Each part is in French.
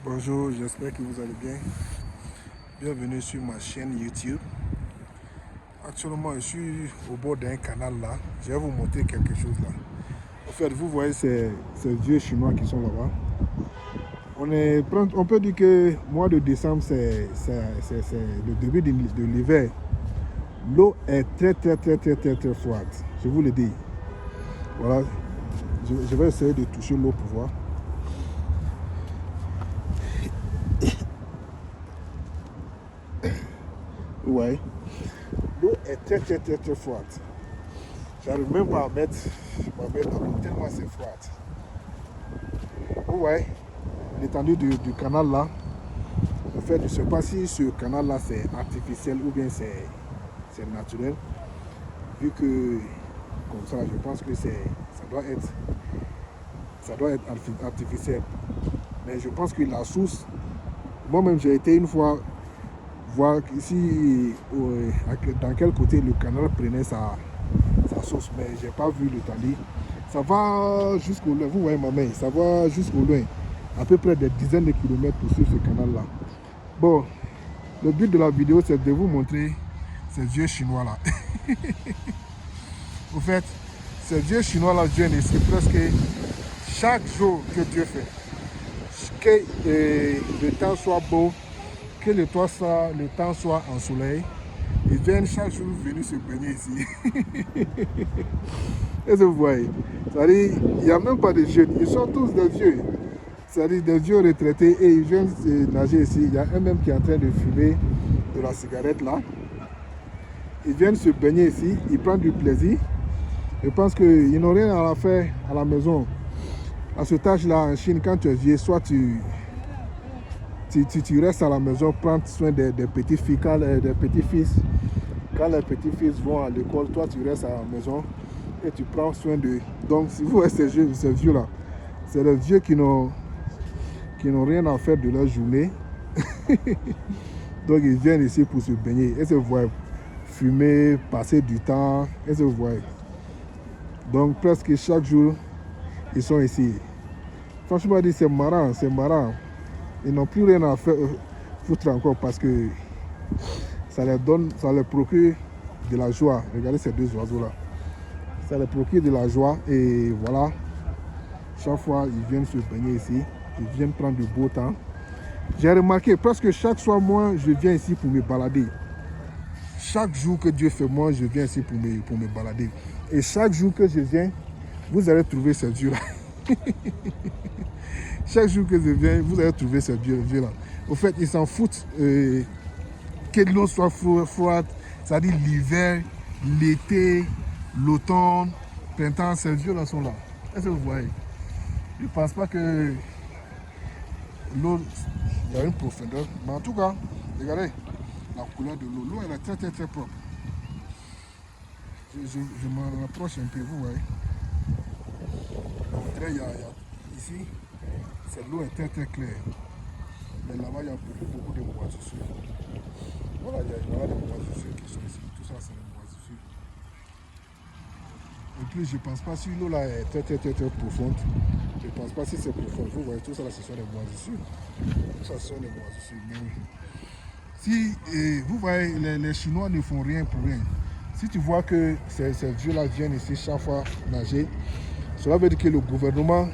Bonjour, j'espère que vous allez bien. Bienvenue sur ma chaîne YouTube. Actuellement, je suis au bord d'un canal là. Je vais vous montrer quelque chose là. En fait, vous voyez ces vieux chinois qui sont là-bas. On peut dire que le mois de décembre, c'est le début de l'hiver. L'eau est très froide. Je vous le dis. Voilà. Je vais essayer de toucher l'eau pour voir. Ouais. L'eau est très froide. J'arrive même pas à mettre dans l'eau tellement c'est froide. Ouais, l'étendue du canal là. En fait, je ne sais pas si ce canal là c'est artificiel ou bien c'est naturel. Vu que comme ça, je pense que ça doit être artificiel. Mais je pense que la source, moi-même j'ai été une fois voir ici dans quel côté le canal prenait sa source, mais j'ai pas vu l'étendue. Ça va jusqu'au loin, vous voyez ma main, ça va jusqu'au loin, à peu près des dizaines de kilomètres pour suivre ce canal là. Bon, le but de la vidéo c'est de vous montrer ces vieux chinois là. Au fait, ces vieux chinois là viennent ici presque chaque jour que Dieu fait. Que le temps soit beau, que le temps soit en soleil, ils viennent chaque jour venir se baigner ici. Est-ce que vous voyez? C'est-à-dire, il n'y a même pas de jeunes, ils sont tous des vieux. C'est-à-dire des vieux retraités et ils viennent nager ici. Il y a un même qui est en train de fumer de la cigarette là. Ils viennent se baigner ici, ils prennent du plaisir. Je pense qu'ils n'ont rien à faire à la maison. À ce âge-là, en Chine, quand tu es vieux, soit tu restes à la maison, prendre soin des petites filles, des petits-fils. Quand les petits-fils vont à l'école, toi tu restes à la maison et tu prends soin d'eux. Donc si vous voyez ces vieux-là, c'est les vieux qui n'ont rien à faire de leur journée. Donc ils viennent ici pour se baigner. Et se voient fumer, passer du temps. Et se voient. Donc presque chaque jour, ils sont ici. Franchement, c'est marrant, c'est marrant. Ils n'ont plus rien à faire, foutre encore parce que ça leur procure de la joie. Regardez ces deux oiseaux-là. Ça leur procure de la joie et voilà. Chaque fois, ils viennent se baigner ici. Ils viennent prendre du beau temps. J'ai remarqué, presque chaque soir, moi, je viens ici pour me balader. Chaque jour que Dieu fait, moi, je viens ici pour me balader. Et chaque jour que je viens, vous allez trouver ces vieux-là. Chaque jour que je viens, vous allez trouver ces vieux-là. Au fait, ils s'en foutent que l'eau soit froide, c'est-à-dire l'hiver, l'été, l'automne, printemps, ces vieux-là sont là. Est-ce que vous voyez? Je ne pense pas que l'eau, il y a une profondeur. Mais en tout cas, regardez la couleur de l'eau. L'eau, elle est très propre. Je m'en rapproche un peu, vous voyez. Ici, l'eau est très claire. Mais là-bas, il y a beaucoup de moisissures. Voilà, il y a des moisissures qui sont ici. Tout ça, c'est des moisissures. Et puis, je ne pense pas si l'eau là est très profonde. Je ne pense pas si c'est profond. Vous voyez, tout ça là, ce sont des moisissures. Tout ça, ce sont des moisissures. Mais si vous voyez, les Chinois ne font rien pour rien. Si tu vois que ces vieux-là viennent ici chaque fois nager, cela veut dire que le gouvernement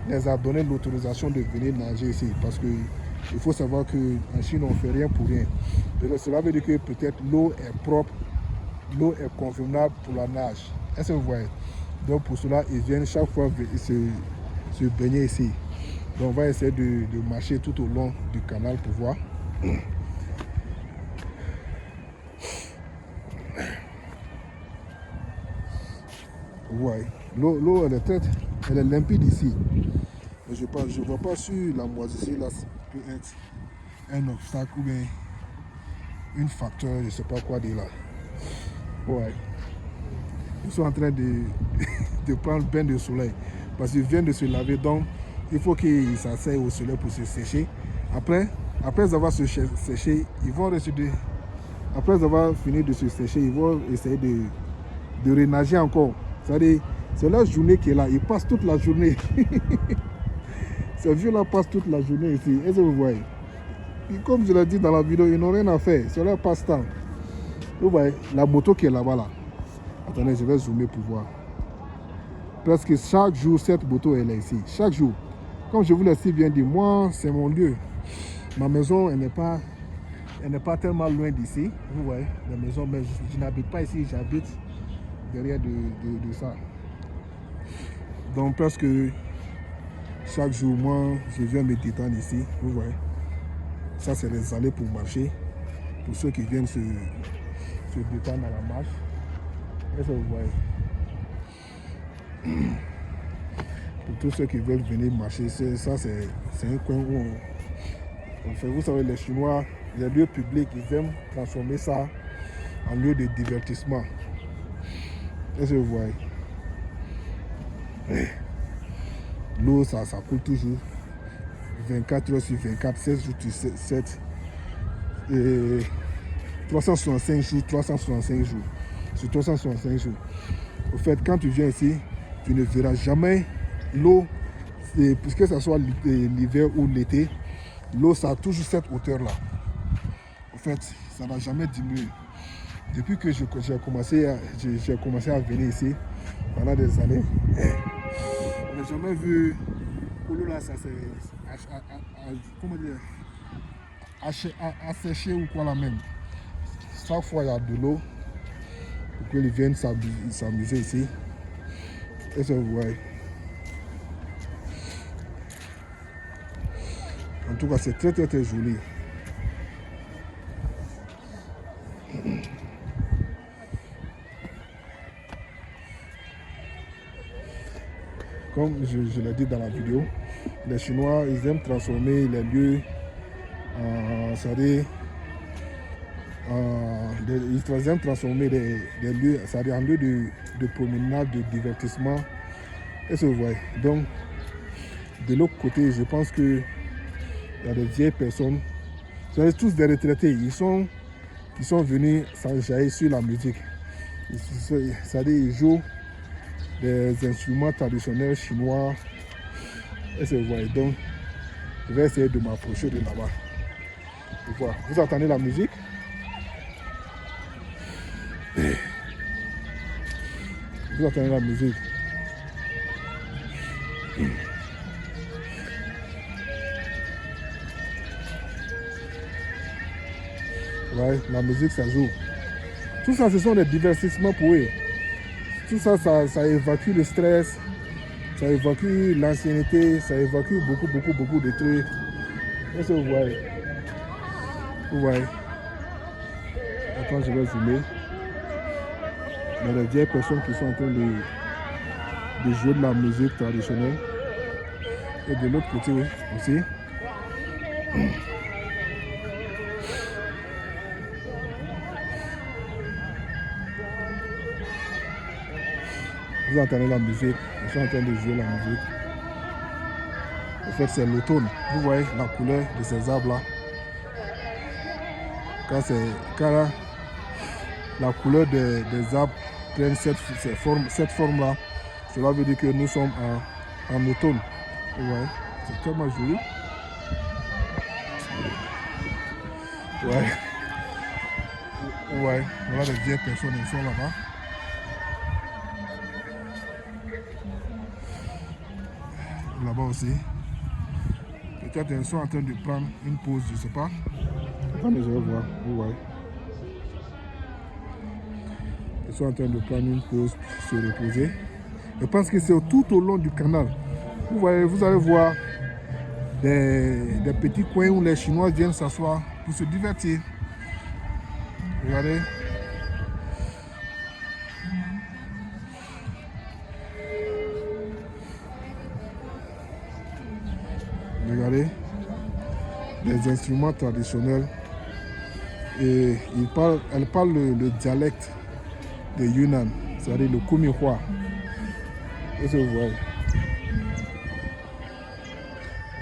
les a donné l'autorisation de venir nager ici. Parce qu'il faut savoir qu'en Chine, on ne fait rien pour rien. Cela veut dire que peut-être l'eau est propre, l'eau est convenable pour la nage. Est-ce que vous voyez? Donc pour cela, ils viennent chaque fois se baigner ici. Donc on va essayer de marcher tout au long du canal pour voir. Vous voyez, l'eau elle est limpide ici. Mais je ne vois pas si la moisissure là peut être un obstacle ou bien une facteur, je ne sais pas quoi dire là. Ouais. Ils sont en train de prendre bain de soleil parce qu'ils viennent de se laver, donc il faut qu'ils s'asseyent au soleil pour se sécher. Après avoir se séché, ils vont rester. Après avoir fini de se sécher, ils vont essayer de renager encore. C'est-à-dire, c'est leur journée qui est là. Ils passent toute la journée. Ces vieux-là passent toute la journée ici. Est-ce que vous voyez? Puis comme je l'ai dit dans la vidéo, ils n'ont rien à faire. C'est leur passe-temps. Vous voyez, la moto qui est là-bas là. Attendez, je vais zoomer pour voir. Presque chaque jour, cette moto elle est ici. Chaque jour. Comme je vous l'ai si bien dit, moi, c'est mon lieu. Ma maison, elle n'est pas tellement loin d'ici. Vous voyez, la maison, mais je n'habite pas ici, j'habite derrière de ça. Donc presque chaque jour, moi, je viens me détendre ici. Vous voyez. Ça, c'est les allées pour marcher. Pour ceux qui viennent se détendre à la marche. Est-ce que vous voyez? Pour tous ceux qui veulent venir marcher, ça c'est un coin où on fait. Vous savez, les Chinois, les lieux publics, ils aiment transformer ça en lieu de divertissement. Est-ce que vous voyez? L'eau, ça coule toujours. 24 heures sur 24, 16 jours sur 7. 365 jours, 365 jours. Sur 365 jours. Au fait, quand tu viens ici, tu ne verras jamais l'eau, puisque ce soit l'hiver ou l'été, l'eau, ça a toujours cette hauteur-là. Au fait, ça n'a jamais diminué. Depuis que j'ai commencé à venir ici, pendant des années, on n'a jamais vu l'eau là, ça c'est comment dire, asséché ou quoi là même. Chaque fois, il y a de l'eau pour qu'ils viennent s'amuser ici. Et ça, vous voyez. En tout cas, c'est très très très joli. Comme je l'ai dit dans la vidéo, les Chinois, ils aiment transformer les lieux ils aiment transformer des lieux, c'est-à-dire en lieu de promenade, de divertissement. Et ça, vous voyez. Donc, de l'autre côté, je pense qu'il y a des vieilles personnes, c'est tous des retraités, ils sont venus s'enjailler sur la musique. C'est-à-dire ils jouent des instruments traditionnels chinois. Et ça, vous voyez. Donc, je vais essayer de m'approcher de là-bas. Voilà. Vous entendez la musique? Vous entendez la musique? Ouais, la musique, ça joue. Tout ça, ce sont des divertissements pour eux. Tout ça, ça évacue le stress, ça évacue l'ancienneté, ça évacue beaucoup de trucs. Est-ce que vous voyez? Vous voyez? Attends, je vais zoomer. Il y a des vieilles personnes qui sont en train de jouer de la musique traditionnelle. Et de l'autre côté aussi. Vous entendez la musique, ils sont en train de jouer la musique. En fait, c'est l'automne. Vous voyez la couleur de ces arbres-là. Quand la couleur des arbres prennent cette forme-là, cela veut dire que nous sommes en automne. Vous voyez, c'est tellement joli. Ouais. Ouais, voilà les vieilles personnes, elles sont là-bas. Là-bas aussi. Peut-être elles sont en train de prendre une pause, je ne sais pas. Attendez, je vais voir. Vous voyez. Ils sont en train de prendre une pause, se reposer. Je pense que c'est tout au long du canal. Vous voyez, vous allez voir des petits coins où les Chinois viennent s'asseoir pour se divertir. Regardez. Regardez. Des instruments traditionnels. Et elle parle le dialecte de Yunnan, c'est-à-dire le Kumihua. Est-ce que vous voyez?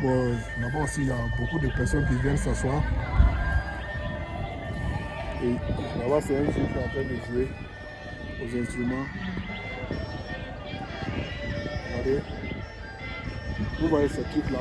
Bon, là-bas aussi, il y a beaucoup de personnes qui viennent s'asseoir. Et là-bas, c'est un jeune qui est en train de jouer aux instruments. Regardez. Vous voyez ce truc-là.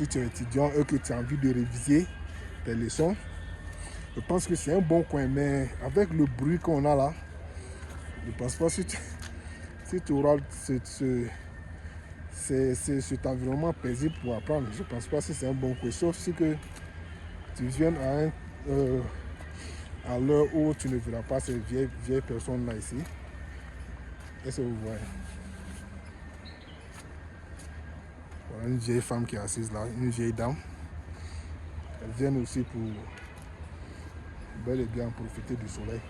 si tu es étudiant et que tu as envie de réviser tes leçons, je pense que c'est un bon coin. Mais avec le bruit qu'on a là, je ne pense pas si tu auras cet environnement paisible pour apprendre. Je ne pense pas si c'est un bon coin. Sauf si que tu viennes à l'heure où tu ne verras pas ces vieilles personnes là ici. Est-ce que vous voyez? Voilà une vieille femme qui est assise là, une vieille dame. Elles viennent aussi pour bel et bien profiter du soleil.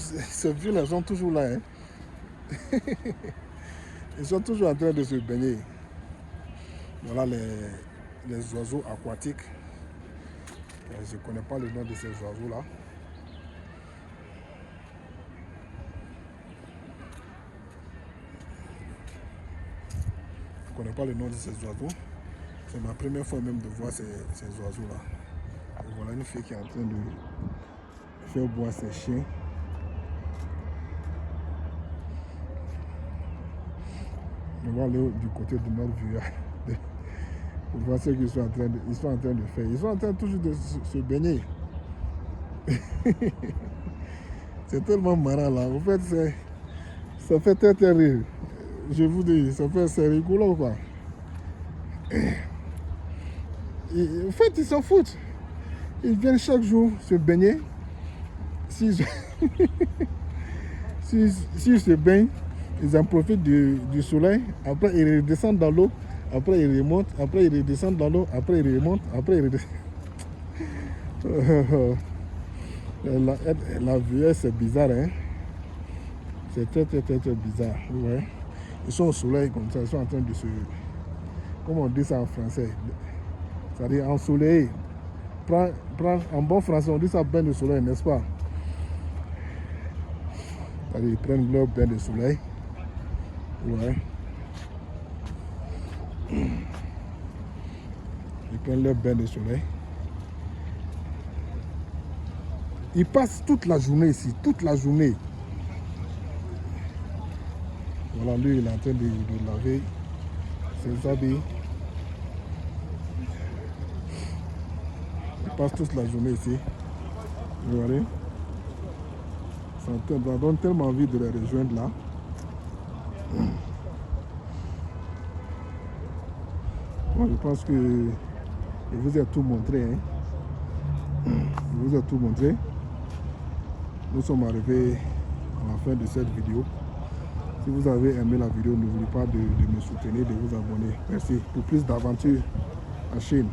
Ces vieux-là sont toujours là. Hein? Ils sont toujours en train de se baigner. Voilà les oiseaux aquatiques. Je ne connais pas le nom de ces oiseaux-là. Je ne connais pas le nom de ces oiseaux. C'est ma première fois même de voir ces oiseaux-là. Voilà une fille qui est en train de faire boire ses chiens. On va aller du côté de notre vue pour voir ce qu'ils sont en train de faire. Ils sont en train toujours de se baigner. C'est tellement marrant là. En fait, ça fait très rire. Je vous dis, c'est rigolo quoi. En fait, ils s'en foutent. Ils viennent chaque jour se baigner. S'ils se baignent, ils en profitent du soleil. Après, ils redescendent dans l'eau. Après, ils remontent. Après, ils redescendent dans l'eau. Après, ils remontent. Après, ils redescendent. La vieille, c'est bizarre. Hein? C'est très bizarre. Ouais. Ils sont au soleil comme ça. Ils sont en train de se... Comment on dit ça en français? C'est-à-dire ensoleillé. En bon français, on dit ça bain de soleil, n'est-ce pas? C'est-à-dire ils prennent leur bain de soleil. Ouais. Ils prennent leur bain de soleil. Ils passent toute la journée ici, toute la journée. Voilà, lui, il est en train de laver ses habits. Ils passent toute la journée ici. Vous voyez? Ça donne tellement envie de les rejoindre là. Moi, je pense que je vous ai tout montré. Hein. Je vous ai tout montré. Nous sommes arrivés à la fin de cette vidéo. Si vous avez aimé la vidéo, n'oubliez pas de me soutenir, de vous abonner. Merci. Pour plus d'aventures en Chine.